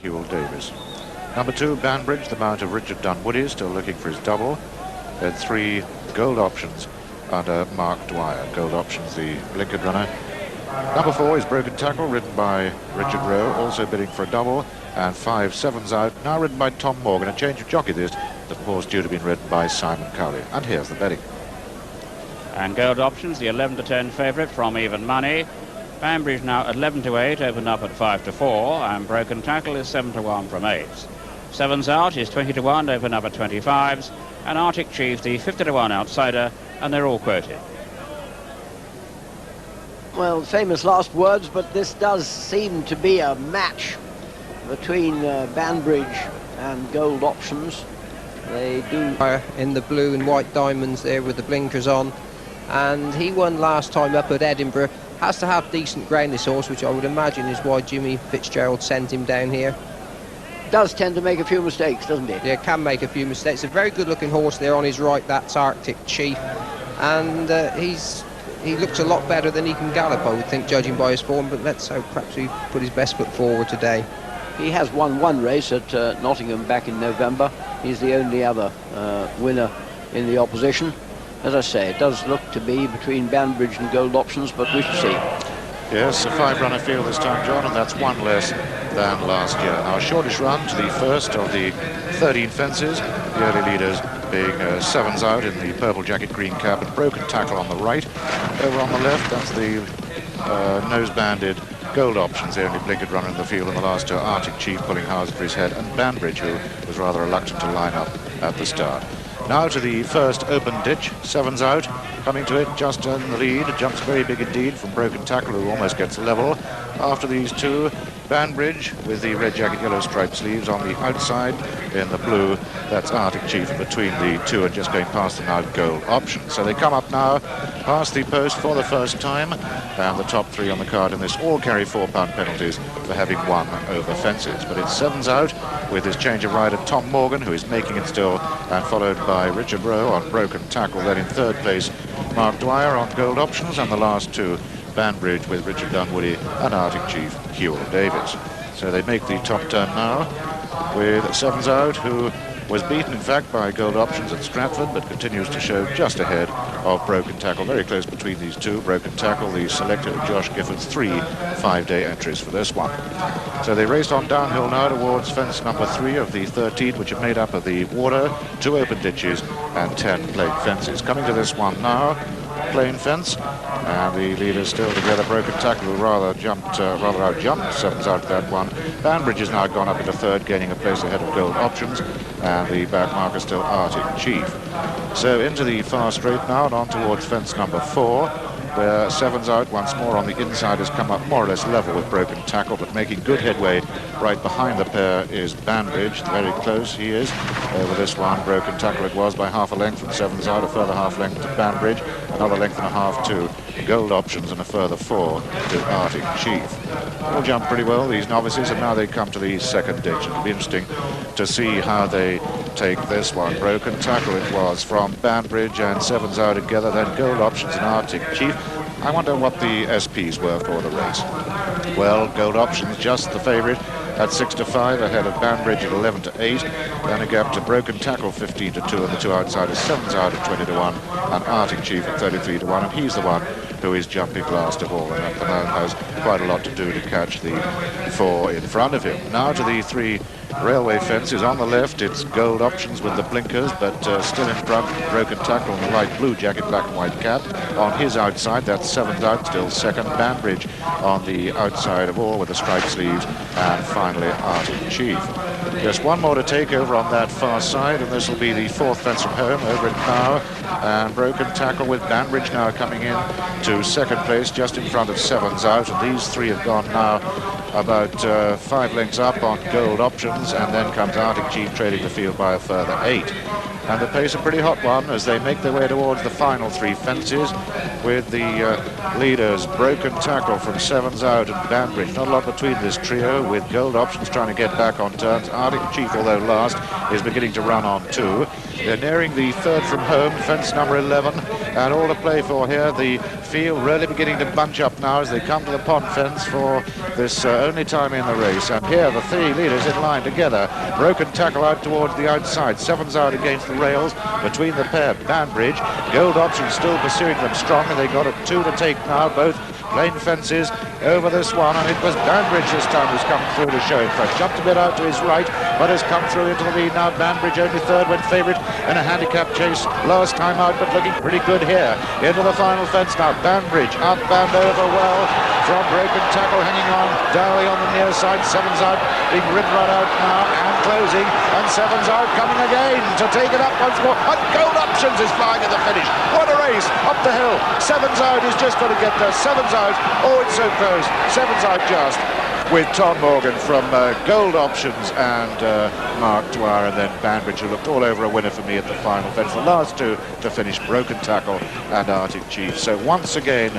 Huel Davis. Number 2, Banbridge, the mount of Richard Dunwoody, still looking for his double. Then 3, Gold Options under Mark Dwyer. Gold Options, the blinkered runner. Number 4 is Broken Tackle, ridden by Richard Rowe, also bidding for a double. And 5, Sevens Out, now ridden by Tom Morgan. A change of jockey this, the horse due to be ridden by Simon Cowley. And here's the betting. And Gold Options, the 11 to 10 favourite from even money. Banbridge now 11 to 8, opened up at 5 to 4, and Broken Tackle is 7 to 1 from 8s. Sevens Out is 20 to 1, opened up at 25s, and Arctic Chief the 50 to 1 outsider, and they're all quoted. Well, famous last words, but this does seem to be a match between Banbridge and Gold Options. They do in the blue and white diamonds there with the blinkers on, and he won last time up at Edinburgh. Has to have decent ground, this horse, which I would imagine is why Jimmy Fitzgerald sent him down here. Does tend to make a few mistakes, doesn't it? Yeah, can make a few mistakes. A very good looking horse there on his right, that's Arctic Chief, and he looks a lot better than he can gallop, I would think, judging by his form, but let's hope perhaps he put his best foot forward today. He has won one race at Nottingham back in November. He's the only other winner in the opposition. As I say, it does look to be between Banbridge and Gold Options, but we shall see. Yes, a 5-runner field this time, John, and that's one less than last year. Now, a shortish run to the first of the 13 fences. The early leaders being Sevens Out in the purple jacket, green cap, and Broken Tackle on the right. Over on the left, that's the nose-banded Gold Options, the only blinkered runner in the field in the last two. Arctic Chief pulling hard for his head, and Banbridge, who was rather reluctant to line up at the start. Now to the first open ditch. Sevens Out, coming to it just in the lead. Jumps very big indeed from Broken Tackle, who almost gets level. After these two, Banbridge with the red jacket, yellow striped sleeves on the outside in the blue. That's Arctic Chief between the two and just going past them now, Gold Options. So they come up now past the post for the first time, and the top 3 on the card in this all carry £4 penalties for having won over fences. But it's Sevens Out with his change of rider, Tom Morgan, who is making it still, and followed by Richard Rowe on Broken Tackle. Then in third place, Mark Dwyer on Gold Options, and the last two, Banbridge with Richard Dunwoody and Arctic Chief Huel Davis. So they make the top turn now with Sevens Out, who was beaten in fact by Gold Options at Stratford, but continues to show just ahead of Broken Tackle. Very close between these two. Broken Tackle, the selected of Josh Gifford's 3 5-day entries for this one. So they raced on downhill now towards fence number 3 of the 13, which are made up of the water, 2 open ditches and 10 plain fences. Coming to this one now, plain fence, and the leaders still together. Broken Tackle, who rather out-jumped Sevens Out that one. Banbridge has now gone up into third, gaining a place ahead of Gold Options, and the back marker still Arctic Chief. So into the far straight now and on towards fence number 4, where Sevens Out once more on the inside has come up more or less level with Broken Tackle, but making good headway. Right behind the pair is Banbridge. Very close he is over this one. Broken Tackle it was by half a length from Sevens Out, a further half length to Banbridge, another length and a half to Gold Options, and a further 4 to Arctic Chief. All jump pretty well, these novices, and now they come to the second ditch. It'll be interesting to see how they take this one. Broken Tackle it was from Banbridge and Sevens Out together, then Gold Options and Arctic Chief. I wonder what the SPs were for the race. Well, Gold Options just the favourite at 6 to 5, ahead of Banbridge at 11 to 8. Then a gap to Broken Tackle 15 to 2, and the two outsiders Sevens Out at 20 to 1, and Arctic Chief at 33 to 1, and he's the one who is jumping last of all, and at the moment has quite a lot to do to catch the 4 in front of him. Now to the 3 railway fences. On the left, it's Gold Options with the blinkers, but still in front, Broken Tackle in the light blue jacket, black and white cap. On his outside, that's Sevens Out, still second. Banbridge on the outside of all with the striped sleeves, and finally Arctic Chief. Just one more to take over on that far side, and this will be the 4th fence from home over it now. And Broken Tackle with Banbridge now coming in to second place, just in front of Sevens Out, and these 3 have gone now about 5 lengths up on Gold Options, and then comes Arctic Chief trailing the field by a further 8. and the pace a pretty hot one as they make their way towards the final 3 fences, with the leaders Broken Tackle from Sevens Out and Banbridge. Not a lot between this trio, with Gold Options trying to get back on turns. Arctic Chief, although last, is beginning to run on too. They're nearing the third from home, fence number 11, and all to play for here. The field really beginning to bunch up now as they come to the pond fence for this only time in the race. And here the 3 leaders in line together. Broken Tackle out towards the outside. Sevens Out against the rails between the pair. Banbridge, Gold Option still pursuing them strong, and they got a 2 to take now, both plain fences over this one, and it was Banbridge this time who's come through to show it first. Jumped a bit out to his right, but has come through into the lead now. Banbridge only third, went favourite in a handicap chase last time out, but looking pretty good here. Into the final fence now. Banbridge outbound over well from Broken Tackle, hanging on. Dowley on the near side. Sevens Out being ridden right out now and closing, and Sevens Out coming again to take it up once more. And Gold Options is flying at the finish. What a race up the hill. Sevens Out is just going to get there. Sevens Out. Oh, it's so close. Sevens Out just, with Tom Morgan from Gold Options and Mark Dwyer, and then Banbridge, who looked all over a winner for me at the final fence. The last 2 to finish, Broken Tackle and Arctic Chief. So once again,